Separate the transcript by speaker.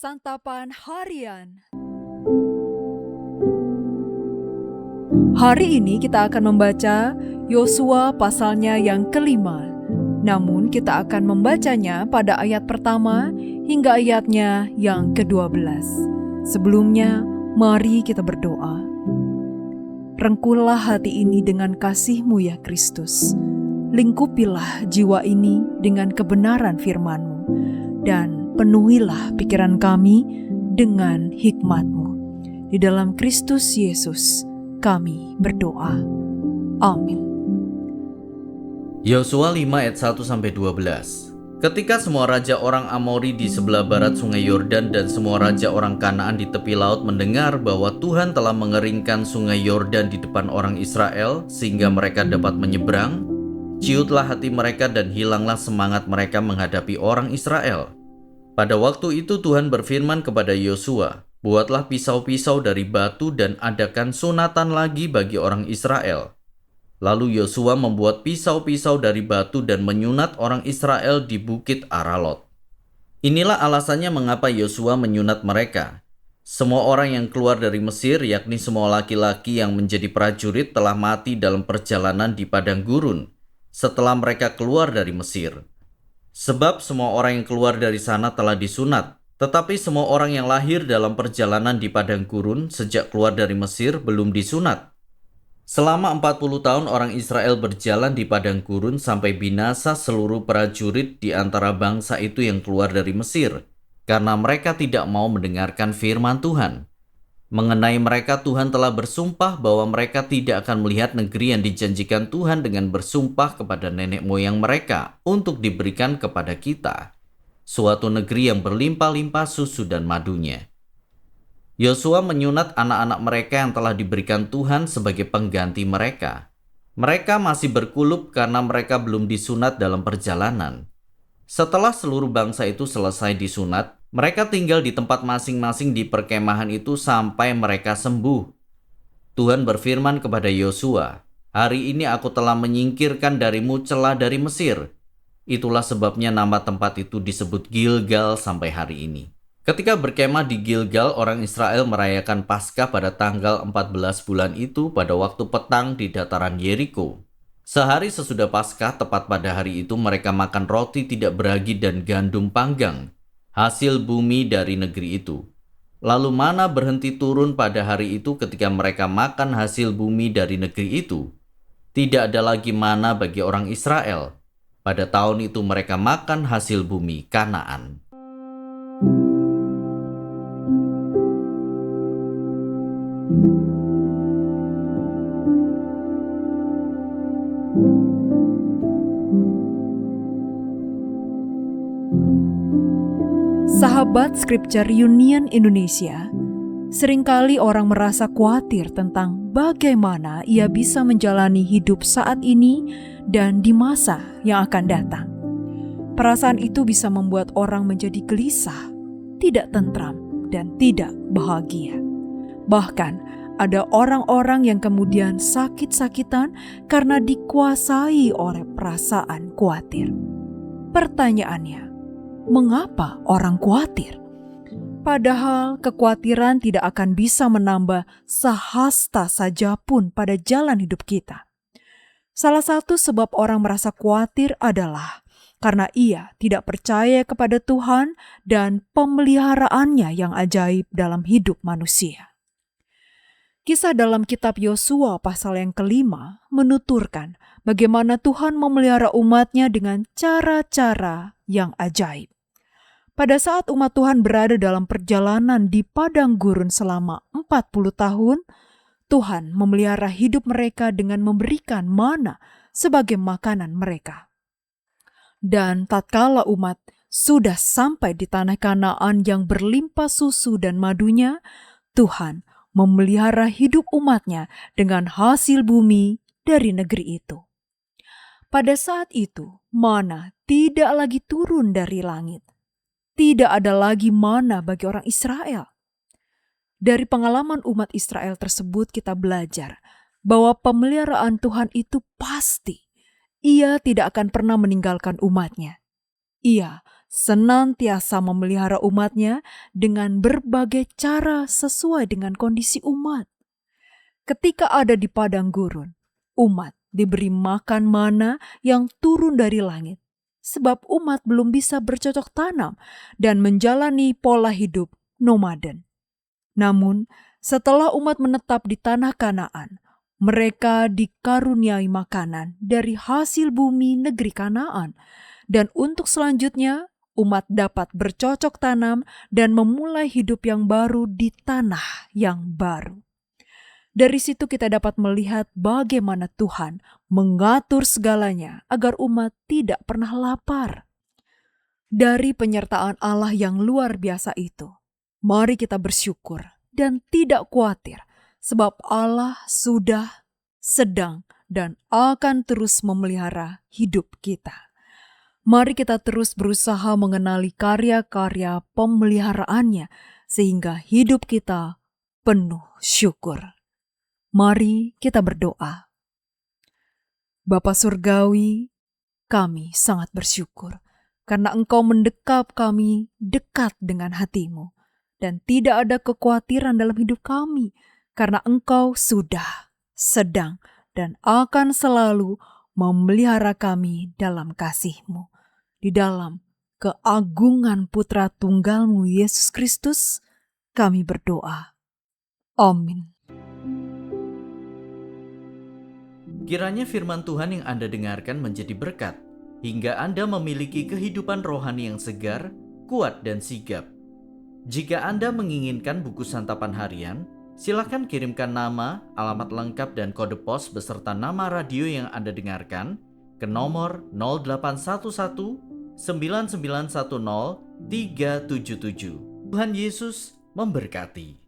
Speaker 1: Santapan Harian. Hari ini kita akan membaca Yosua pasalnya yang kelima. Namun kita akan membacanya pada ayat pertama hingga ayatnya yang ke-12. Sebelumnya, mari kita berdoa. Rengkuhlah hati ini dengan kasih-Mu ya Kristus. Lingkupilah jiwa ini dengan kebenaran firman-Mu. Dan penuhilah pikiran kami dengan hikmat-Mu. Di dalam Kristus Yesus kami berdoa. Amin.
Speaker 2: Yosua 5 ayat 1-12. Ketika semua raja orang Amori di sebelah barat sungai Yordan dan semua raja orang Kanaan di tepi laut mendengar bahwa Tuhan telah mengeringkan sungai Yordan di depan orang Israel sehingga mereka dapat menyeberang, ciutlah hati mereka dan hilanglah semangat mereka menghadapi orang Israel. Pada waktu itu Tuhan berfirman kepada Yosua, buatlah pisau-pisau dari batu dan adakan sunatan lagi bagi orang Israel. Lalu Yosua membuat pisau-pisau dari batu dan menyunat orang Israel di bukit Aralot. Inilah alasannya mengapa Yosua menyunat mereka. Semua orang yang keluar dari Mesir, yakni semua laki-laki yang menjadi prajurit telah mati dalam perjalanan di padang gurun setelah mereka keluar dari Mesir. Sebab semua orang yang keluar dari sana telah disunat, tetapi semua orang yang lahir dalam perjalanan di padang gurun sejak keluar dari Mesir belum disunat. Selama 40 tahun orang Israel berjalan di padang gurun sampai binasa seluruh prajurit di antara bangsa itu yang keluar dari Mesir, karena mereka tidak mau mendengarkan firman Tuhan. Mengenai mereka Tuhan telah bersumpah bahwa mereka tidak akan melihat negeri yang dijanjikan Tuhan dengan bersumpah kepada nenek moyang mereka untuk diberikan kepada kita, suatu negeri yang berlimpah-limpah susu dan madunya. Yosua menyunat anak-anak mereka yang telah diberikan Tuhan sebagai pengganti mereka. Mereka masih berkulup karena mereka belum disunat dalam perjalanan. Setelah seluruh bangsa itu selesai disunat, mereka tinggal di tempat masing-masing di perkemahan itu sampai mereka sembuh. Tuhan berfirman kepada Yosua, "Hari ini aku telah menyingkirkan darimu celah dari Mesir." Itulah sebabnya nama tempat itu disebut Gilgal sampai hari ini. Ketika berkemah di Gilgal, orang Israel merayakan Paskah pada tanggal 14 bulan itu pada waktu petang di dataran Yeriko. Sehari sesudah Paskah, tepat pada hari itu mereka makan roti tidak beragi dan gandum panggang, hasil bumi dari negeri itu. Lalu mana berhenti turun pada hari itu ketika mereka makan hasil bumi dari negeri itu. Tidak ada lagi mana bagi orang Israel. Pada tahun itu mereka makan hasil bumi Kanaan.
Speaker 1: Sahabat Scripture Union Indonesia, seringkali orang merasa khawatir tentang bagaimana ia bisa menjalani hidup saat ini dan di masa yang akan datang. Perasaan itu bisa membuat orang menjadi gelisah, tidak tentram, dan tidak bahagia. Bahkan ada orang-orang yang kemudian sakit-sakitan karena dikuasai oleh perasaan khawatir. Pertanyaannya, mengapa orang khawatir? Padahal kekhawatiran tidak akan bisa menambah sehasta saja pun pada jalan hidup kita. Salah satu sebab orang merasa khawatir adalah karena ia tidak percaya kepada Tuhan dan pemeliharaannya yang ajaib dalam hidup manusia. Kisah dalam kitab Yosua pasal yang kelima menuturkan bagaimana Tuhan memelihara umat-Nya dengan cara-cara yang ajaib. Pada saat umat Tuhan berada dalam perjalanan di padang gurun selama 40 tahun, Tuhan memelihara hidup mereka dengan memberikan mana sebagai makanan mereka. Dan tatkala umat sudah sampai di tanah Kanaan yang berlimpah susu dan madunya, Tuhan memelihara hidup umat-Nya dengan hasil bumi dari negeri itu. Pada saat itu, mana tidak lagi turun dari langit. Tidak ada lagi mana bagi orang Israel. Dari pengalaman umat Israel tersebut kita belajar bahwa pemeliharaan Tuhan itu pasti. Ia tidak akan pernah meninggalkan umat-Nya. Ia senantiasa memelihara umatnya dengan berbagai cara sesuai dengan kondisi umat. Ketika ada di padang gurun, umat diberi makan mana yang turun dari langit, sebab umat belum bisa bercocok tanam dan menjalani pola hidup nomaden. Namun, setelah umat menetap di tanah Kanaan, mereka dikaruniai makanan dari hasil bumi negeri Kanaan, dan untuk selanjutnya umat dapat bercocok tanam dan memulai hidup yang baru di tanah yang baru. Dari situ kita dapat melihat bagaimana Tuhan mengatur segalanya agar umat tidak pernah lapar. Dari penyertaan Allah yang luar biasa itu, mari kita bersyukur dan tidak khawatir, sebab Allah sudah, sedang, dan akan terus memelihara hidup kita. Mari kita terus berusaha mengenali karya-karya pemeliharaannya, sehingga hidup kita penuh syukur. Mari kita berdoa. Bapa Surgawi, kami sangat bersyukur karena Engkau mendekap kami dekat dengan hati-Mu, dan tidak ada kekhawatiran dalam hidup kami karena Engkau sudah, sedang, dan akan selalu memelihara kami dalam kasih-Mu. Di dalam keagungan Putra Tunggal-Mu Yesus Kristus, kami berdoa. Amin.
Speaker 2: Kiranya firman Tuhan yang Anda dengarkan menjadi berkat, hingga Anda memiliki kehidupan rohani yang segar, kuat, dan sigap. Jika Anda menginginkan buku santapan harian, silakan kirimkan nama, alamat lengkap, dan kode pos beserta nama radio yang Anda dengarkan ke nomor 0811 9910 377. Tuhan Yesus memberkati.